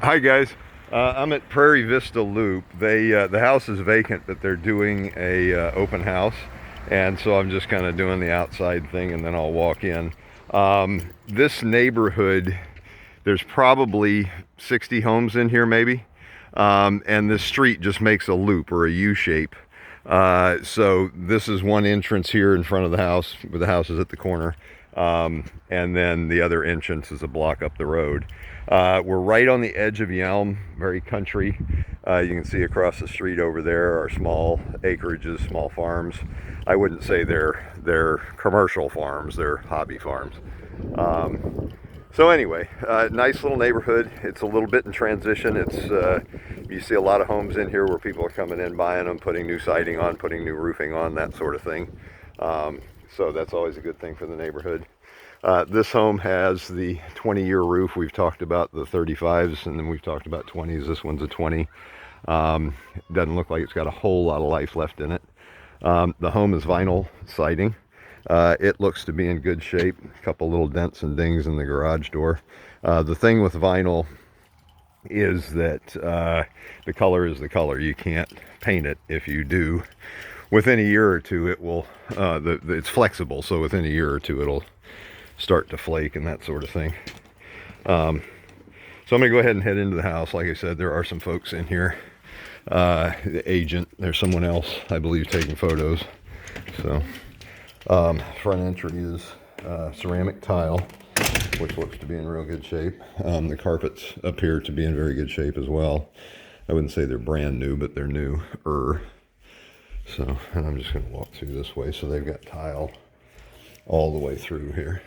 Hi guys, I'm at Prairie Vista Loop. The house is vacant, but they're doing a open house, and so I'm just kind of doing the outside thing, and then I'll walk in. This neighborhood, there's probably 60 homes in here, maybe, and this street just makes a loop or a U shape. So this is one entrance here in front of the house, where the house is at the corner. And then the other entrance is a block up the road. We're right on the edge of Yelm, very country. You can see across the street over there are small acreages, small farms. I wouldn't say they're commercial farms, they're hobby farms. So anyway, nice little neighborhood. It's a little bit in transition. You see a lot of homes in here where people are coming in, buying them, putting new siding on, putting new roofing on, that sort of thing. So that's always a good thing for the neighborhood. This home has the 20-year roof. We've talked about the 35s, and then we've talked about 20s. This one's a 20. Doesn't look like it's got a whole lot of life left in it. The home is vinyl siding. It looks to be in good shape. A couple little dents and dings in the garage door. The thing with vinyl is that the color is the color. You can't paint it. If you do, within a year or two it will it's flexible, so within a year or two it'll start to flake and that sort of thing. So I'm gonna go ahead and head into the house. Like I said, there are some folks in here. The agent, there's someone else I believe taking photos. So front entry is ceramic tile, which looks to be in real good shape. The carpets appear to be in very good shape as well. I wouldn't say they're brand new, but they're newer. So, and I'm just going to walk through this way. So they've got tile all the way through here.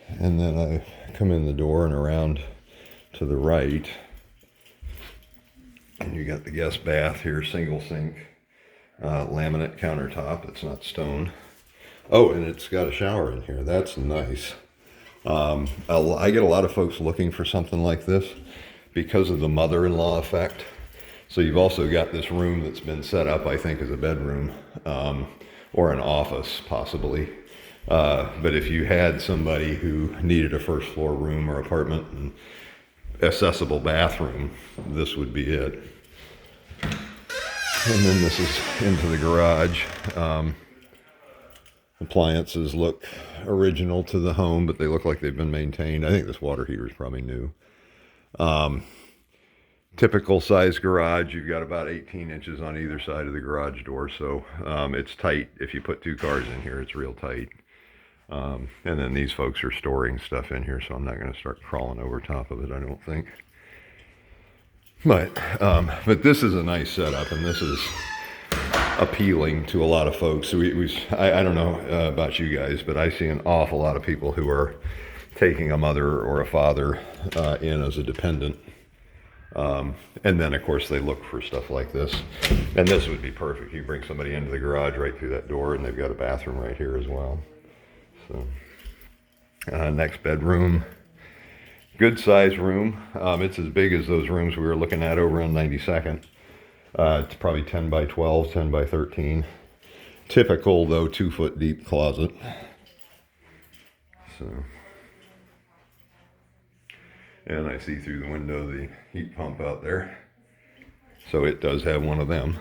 And then I come in the door and around to the right. And you got the guest bath here, single sink, laminate countertop. It's not stone. Oh, and it's got a shower in here. That's nice. I get a lot of folks looking for something like this because of the mother-in-law effect. So you've also got this room that's been set up, I think, as a bedroom, or an office possibly. But if you had somebody who needed a first floor room or apartment and accessible bathroom, this would be it. And then this is into the garage. Appliances look original to the home, but they look like they've been maintained. I think this water heater is probably new. Typical size garage. You've got about 18 inches on either side of the garage door, so it's tight. If you put two cars in here, it's real tight. And then these folks are storing stuff in here, so I'm not going to start crawling over top of it, I don't think. But this is a nice setup, and this is appealing to a lot of folks. I don't know about you guys, but I see an awful lot of people who are taking a mother or a father in as a dependent. And then, of course, they look for stuff like this. And this would be perfect. You bring somebody into the garage right through that door, and they've got a bathroom right here as well. So, next bedroom. Good size room. It's as big as those rooms we were looking at over on 92nd. It's probably 10 by 12, 10 by 13. Typical, though, 2-foot deep closet. So, and I see through the window the heat pump out there. So it does have one of them.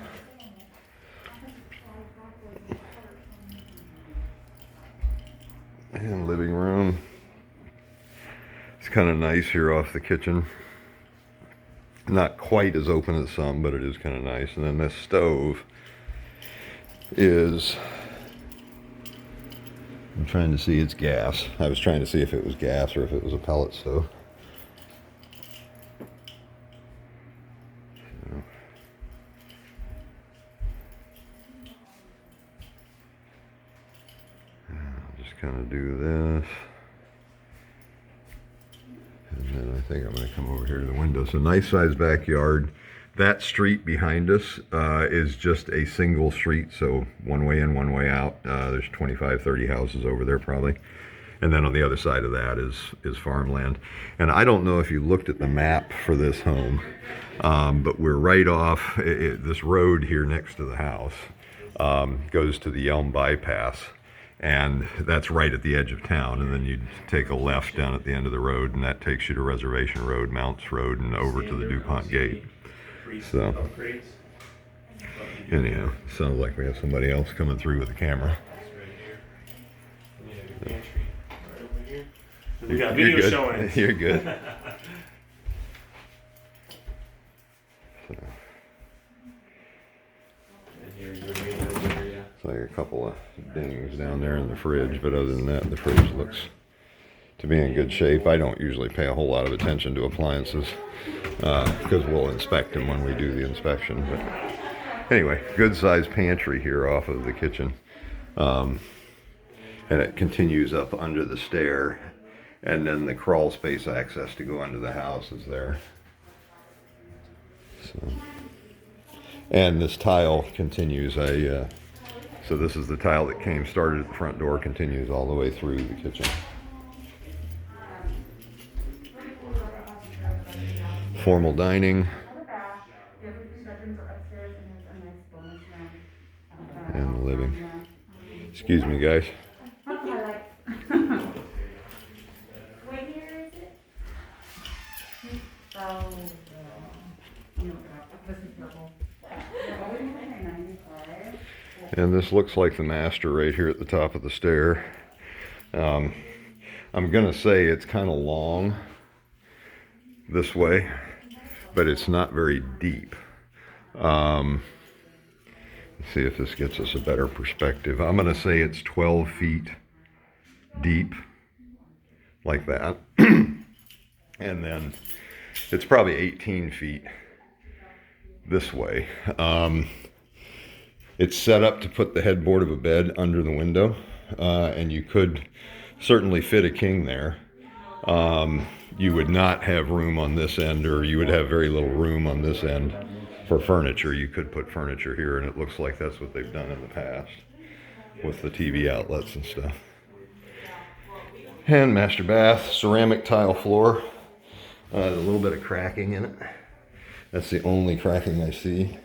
And living room. It's kind of nice here off the kitchen. Not quite as open as some, but it is kind of nice. And then this stove is, I'm trying to see, it's gas. I was trying to see if it was gas or if it was a pellet stove. So, I'll just kind of do this. And then I think I'm going to come over here to the window. So nice sized backyard. That street behind us is just a single street, so one way in, one way out. There's 25, 30 houses over there probably. And then on the other side of that is farmland. And I don't know if you looked at the map for this home, but we're right off this road here next to the house goes to the Yelm bypass. and that's right at the edge of town. And then you take a left down at the end of the road, and that takes you to Reservation Road, Mounts Road, and over to the DuPont Gate. So anyhow, sounds like we have somebody else coming through with a camera. We got video showing. You're good. It's like a couple of dings down there in the fridge, but other than that, the fridge looks to be in good shape. I don't usually pay a whole lot of attention to appliances because we'll inspect them when we do the inspection. But anyway, good sized pantry here off of the kitchen. And it continues up under the stair, and then the crawl space access to go under the house is there. So, and this tile continues. So this is the tile that started at the front door, continues all the way through the kitchen. Formal dining. And the living. Excuse me, guys. And this looks like the master right here at the top of the stair. I'm gonna say it's kind of long this way, but it's not very deep. Let's see if this gets us a better perspective. I'm gonna say it's 12 feet deep, like that. And then it's probably 18 feet this way. It's set up to put the headboard of a bed under the window, and you could certainly fit a king there. You would not have room on this end, or you would have very little room on this end for furniture. You could put furniture here, and it looks like that's what they've done in the past with the TV outlets and stuff. And master bath, ceramic tile floor. There's a little bit of cracking in it. That's the only cracking I see.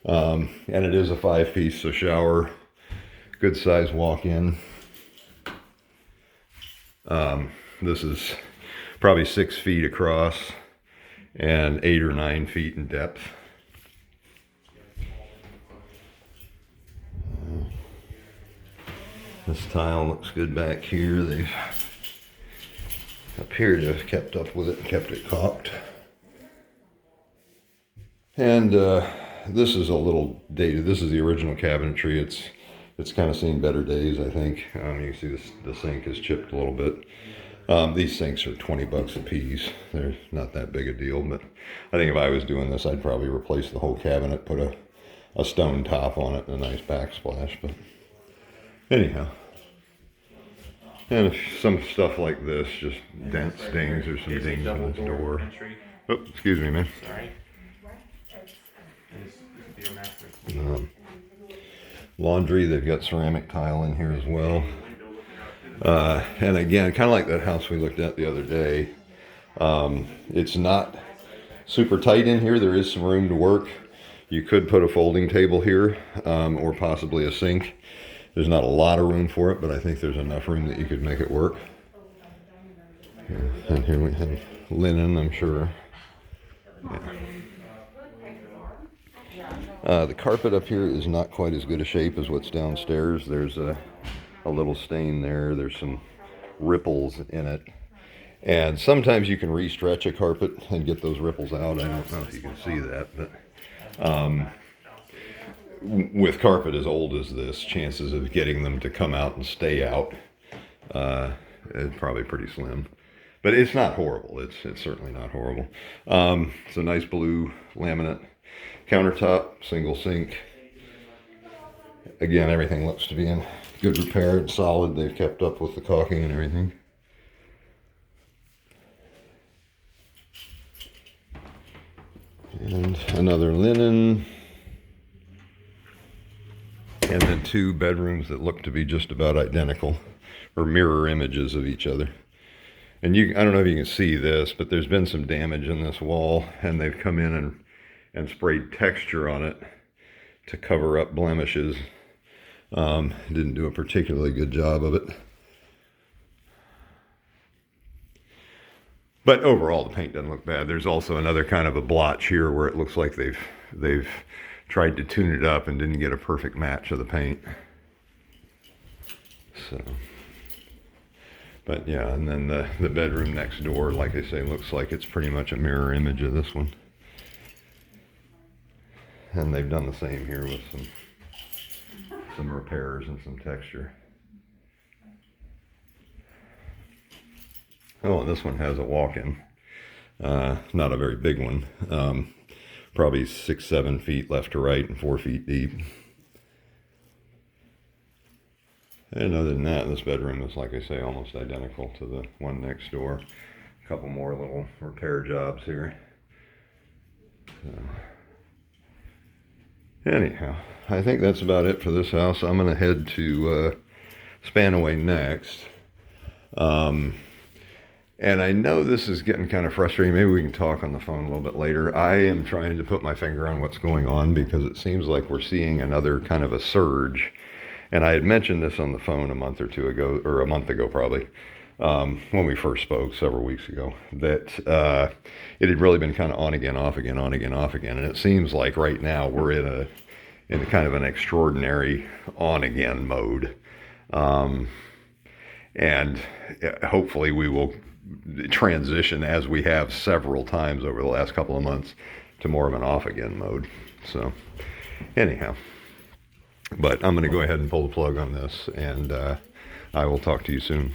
And it is a 5-piece, so shower, good size walk-in. This is probably 6 feet across and 8 or 9 feet in depth. This tile looks good back here. They've appear to have kept up with it and kept it caulked. And this is a little dated. This is the original cabinetry. It's kind of seen better days, I think. You can see the sink is chipped a little bit. These sinks are 20 bucks a piece. They're not that big a deal, but I think if I was doing this, I'd probably replace the whole cabinet, put a stone top on it and a nice backsplash. But anyhow, and some stuff like this, just dent stings or some dings on this door. Oh, excuse me, man. Sorry. Laundry, they've got ceramic tile in here as well. And again, kind of like that house we looked at the other day, it's not super tight in here. There is some room to work. You could put a folding table here, or possibly a sink. There's not a lot of room for it, but I think there's enough room that you could make it work. And here we have linen, I'm sure. Yeah. The carpet up here is not quite as good a shape as what's downstairs. There's a little stain there. There's some ripples in it. And sometimes you can re-stretch a carpet and get those ripples out. I don't know if you can see that, but with carpet as old as this, chances of getting them to come out and stay out is probably pretty slim. But it's not horrible. It's certainly not horrible. It's a nice blue laminate countertop, single sink. Again, everything looks to be in good repair and solid. They've kept up with the caulking and everything. And another linen. And then two bedrooms that look to be just about identical, or mirror images of each other. And I don't know if you can see this, but there's been some damage in this wall, and they've come in and sprayed texture on it to cover up blemishes. Didn't do a particularly good job of it. But overall, the paint doesn't look bad. There's also another kind of a blotch here where it looks like they've tried to tune it up and didn't get a perfect match of the paint. So, but yeah, and then the bedroom next door, like I say, looks like it's pretty much a mirror image of this one. And they've done the same here with some repairs and some texture. Oh, and this one has a walk-in. Not a very big one. Probably 6-7 feet left to right and 4 feet deep. And other than that, this bedroom is, like I say, almost identical to the one next door. A couple more little repair jobs here. So, anyhow, I think that's about it for this house. I'm going to head to Spanaway next. And I know this is getting kind of frustrating. Maybe we can talk on the phone a little bit later. I am trying to put my finger on what's going on because it seems like we're seeing another kind of a surge. And I had mentioned this on the phone a month or two ago, or a month ago probably, when we first spoke several weeks ago, that it had really been kind of on again, off again, on again, off again. And it seems like right now we're in a kind of an extraordinary on again mode. And hopefully we will transition, as we have several times over the last couple of months, to more of an off again mode. So anyhow, but I'm going to go ahead and pull the plug on this, and I will talk to you soon.